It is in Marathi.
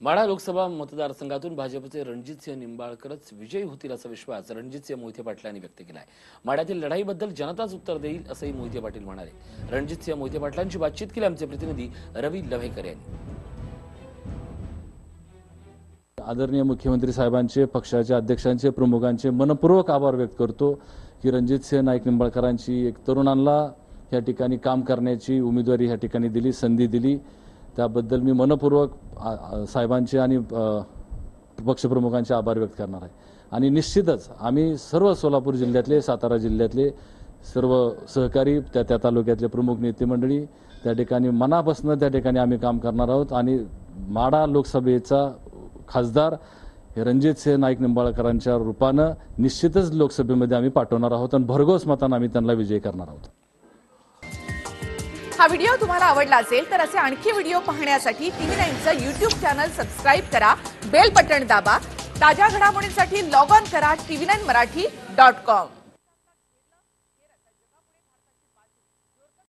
माढा लोकसभा मतदारसंघातून भाजपचे रणजितसिंह निंबाळकरच विजयी होतील असा विश्वास रणजितसिंह मोहिते पाटलांनी व्यक्त केला आहे। माढ्यातील लढाईबद्दल जनताच उत्तर देईल असंही मोहिते पाटील म्हणाले। रणजितसिंह मोहिते पाटलांची बातचीत केली आमचे प्रतिनिधी रवी लव्हेकर यांनी। आदरणीय मुख्यमंत्री साहेबांचे, पक्षाच्या अध्यक्षांचे, प्रमुखांचे मनपूर्वक आभार व्यक्त करतो की रणजितसिंह नाईक निंबाळकरांची एक तरुणांना या ठिकाणी काम करण्याची उमेदवारी या ठिकाणी दिली, संधी दिली, त्याबद्दल मी मनपूर्वक साहेबांचे आणि पक्षप्रमुखांचे आभार व्यक्त करणार आहे। आणि निश्चितच आम्ही सर्व सोलापूर जिल्ह्यातले, सातारा जिल्ह्यातले सर्व सहकारी, त्या तालुक्यातले प्रमुख नेते मंडळी त्या ठिकाणी मनापासून त्या ठिकाणी आम्ही काम करणार आहोत। आणि माढा लोकसभेचा खासदार हे रणजितसिंह नाईक निंबाळकरांच्या रूपानं निश्चितच लोकसभेमध्ये आम्ही पाठवणार आहोत आणि भरघोस मतांनी आम्ही त्यांना विजयी करणार आहोत। हा व्हिडिओ तुम्हाला आवडला असेल तर असे आणखी व्हिडिओ पाहण्यासाठी TV9चं YouTube चॅनल सबस्क्राइब करा, बेल बटन दाबा। ताज्या घडामोडींसाठी लॉग ऑन करा tv9marathi.com।